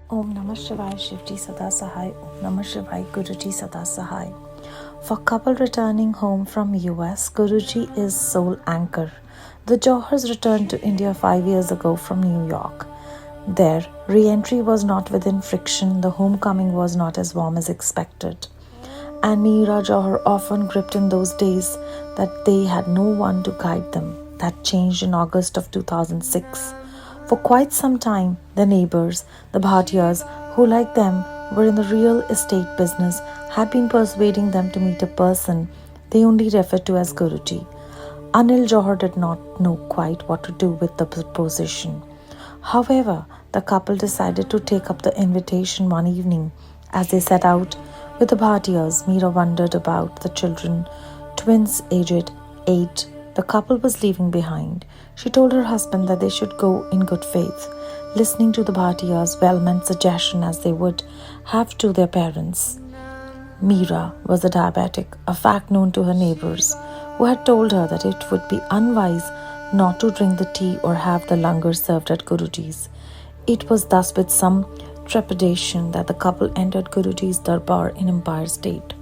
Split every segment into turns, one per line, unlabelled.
Om Namah Shivaya Shivji Sada Sahai. Om Namah Shivaya Guruji Sada Sahai. For couple returning home from US, Guruji is sole anchor. The Jauhars returned to India 5 years ago from New York. Their re-entry was not within friction. The homecoming was not as warm as expected. And Meera Jauhar often gripped in those days that they had no one to guide them. That changed in August of 2006. For quite some time, the neighbors, the Bhatiyas, who like them were in the real estate business, had been persuading them to meet a person they only referred to as Guruji. Anil Jauhar did not know quite what to do with the proposition. However, the couple decided to take up the invitation one evening. As they set out with the Bhatiyas, Meera wondered about the children, twins aged 8. The couple was leaving behind. She told her husband that they should go in good faith, listening to the Bhatiyas' well-meant suggestion as they would have to their parents. Meera was a diabetic, a fact known to her neighbors, who had told her that it would be unwise not to drink the tea or have the langar served at Guruji's. It was thus with some trepidation that the couple entered Guruji's darbar in Empire State.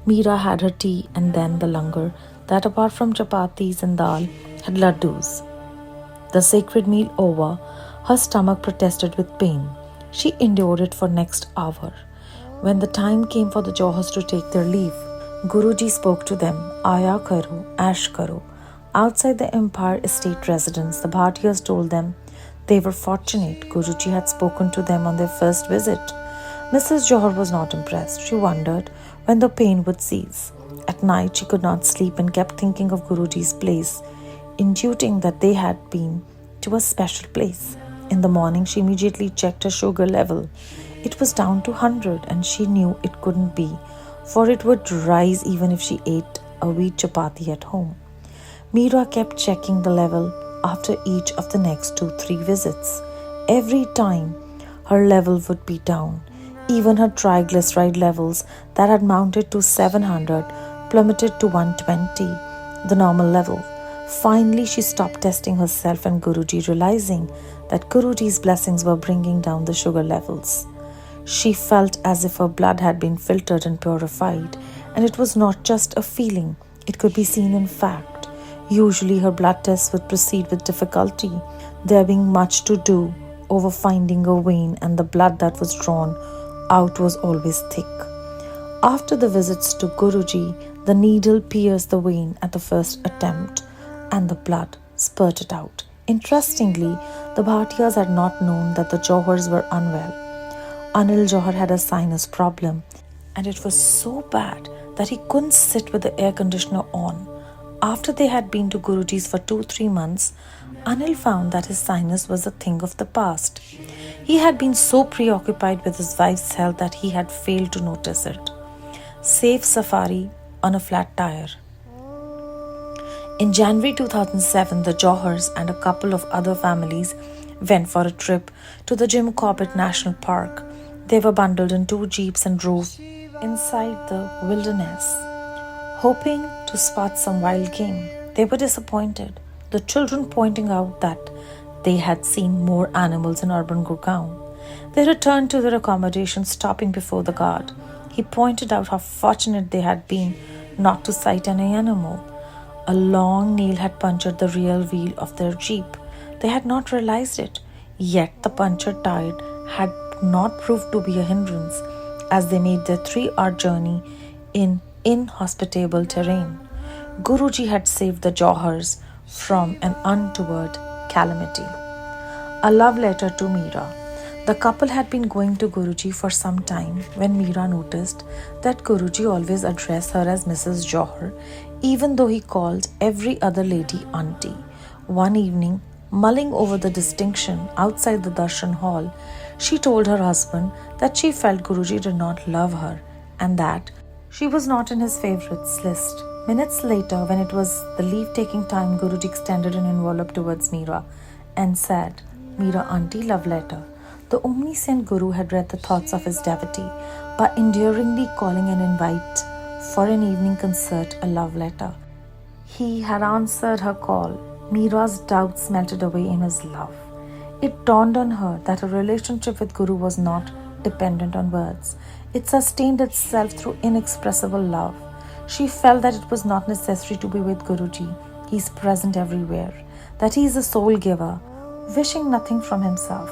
Meera had her tea and then the langar, that apart from chapatis and dal, had laddus. The sacred meal over, her stomach protested with pain. She endured it for next hour. When the time came for the Jauhars to take their leave, Guruji spoke to them, Aya karo, ash karo. Outside the Empire Estate residence, the Bhatiyas told them they were fortunate Guruji had spoken to them on their first visit. Mrs. Jauhar was not impressed. She wondered when the pain would cease. At night, she could not sleep and kept thinking of Guruji's place, intuiting that they had been to a special place. In the morning, she immediately checked her sugar level. It was down to 100 and she knew it couldn't be, for it would rise even if she ate a wheat chapati at home. Meera kept checking the level after each of the next 2-3 visits. Every time, her level would be down. Even her triglyceride levels that had mounted to 700 plummeted to 120, the normal level. Finally, she stopped testing herself and Guruji, realizing that Guruji's blessings were bringing down the sugar levels. She felt as if her blood had been filtered and purified, and it was not just a feeling, it could be seen in fact. Usually her blood tests would proceed with difficulty, there being much to do over finding a vein, and the blood that was drawn out was always thick. After the visits to Guruji, the needle pierced the vein at the first attempt, and the blood spurted out. Interestingly, the Bhatiyas had not known that the Jauhars were unwell. Anil Jauhar had a sinus problem, and it was so bad that he couldn't sit with the air conditioner on. After they had been to Guruji's for 2-3 months, Anil found that his sinus was a thing of the past. He had been so preoccupied with his wife's health that he had failed to notice it. Safe safari on a flat tire. In January 2007, the Jauhars and a couple of other families went for a trip to the Jim Corbett National Park. They were bundled in 2 jeeps and drove inside the wilderness, hoping to spot some wild game. They were disappointed, the children pointing out that they had seen more animals in urban Gurgaon. They returned to their accommodation, stopping before the guard. He pointed out how fortunate they had been not to sight any animal. A long nail had punctured the rear wheel of their jeep. They had not realized it, yet the punctured tire had not proved to be a hindrance as they made their 3-hour journey in inhospitable terrain. Guruji had saved the Jauhars from an untoward calamity. A love letter to Meera. The couple had been going to Guruji for some time when Meera noticed that Guruji always addressed her as Mrs. Jauhar, even though he called every other lady auntie. One evening, mulling over the distinction outside the darshan hall, she told her husband that she felt Guruji did not love her and that she was not in his favourites list. Minutes later, when it was the leave-taking time, Guruji extended an envelope towards Meera and said, "Meera auntie, love letter." The omniscient Guru had read the thoughts of his devotee by endearingly calling an invite for an evening concert a love letter. He had answered her call. Meera's doubts melted away in his love. It dawned on her that a relationship with Guru was not dependent on words. It sustained itself through inexpressible love. She felt that it was not necessary to be with Guruji. He is present everywhere, that he is a soul giver, wishing nothing from himself.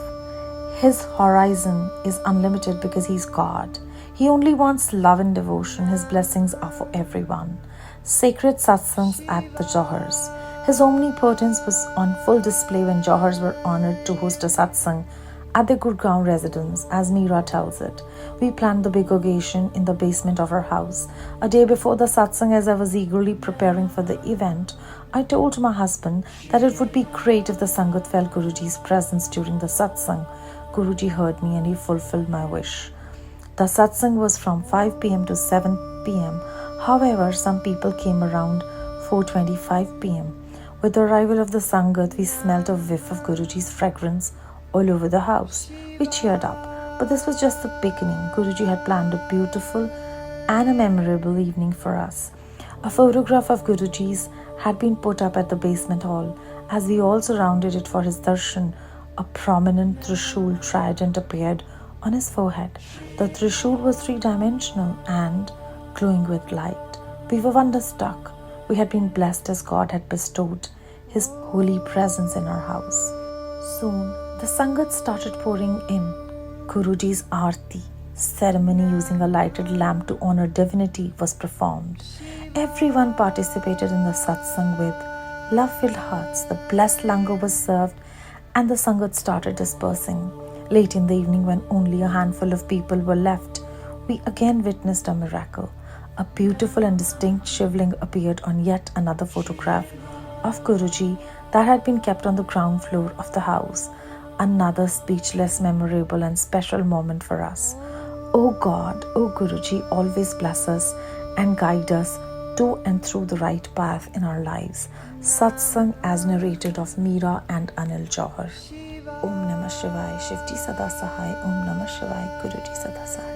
His horizon is unlimited because he is God. He only wants love and devotion. His blessings are for everyone. Sacred satsangs at the Jauhars. His omnipotence was on full display when Jauhars were honored to host a satsang at their Gurgaon residence, as Meera tells it. We planned the big occasion in the basement of our house. A day before the satsang, as I was eagerly preparing for the event, I told my husband that it would be great if the Sangat felt Guruji's presence during the satsang. Guruji heard me and he fulfilled my wish. The satsang was from 5 p.m. to 7 p.m. However, some people came around 4:25 p.m. With the arrival of the Sangat, we smelt a whiff of Guruji's fragrance all over the house. We cheered up, but this was just the beginning. Guruji had planned a beautiful and a memorable evening for us. A photograph of Guruji's had been put up at the basement hall. As we all surrounded it for his darshan, a prominent Trishul trident appeared on his forehead. The Trishul was three-dimensional and glowing with light. We were wonderstruck. We had been blessed as God had bestowed His holy presence in our house. Soon, the Sangat started pouring in. Guruji's Aarti ceremony using a lighted lamp to honor divinity was performed. Everyone participated in the satsang with love-filled hearts. The blessed langar was served and the Sangat started dispersing. Late in the evening, when only a handful of people were left, we again witnessed a miracle. A beautiful and distinct shivling appeared on yet another photograph of Guruji that had been kept on the ground floor of the house. Another speechless, memorable and special moment for us. O God, O Guruji, always bless us and guide us to and through the right path in our lives. Satsang as narrated of Meera and Anil Jauhar. Om Namah Shivaya, Shivji Sada Sahai. Om Namah Shivaya, Guruji Sada Sahai.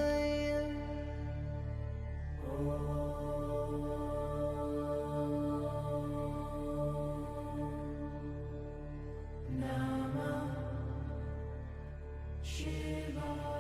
Namah Shivaya.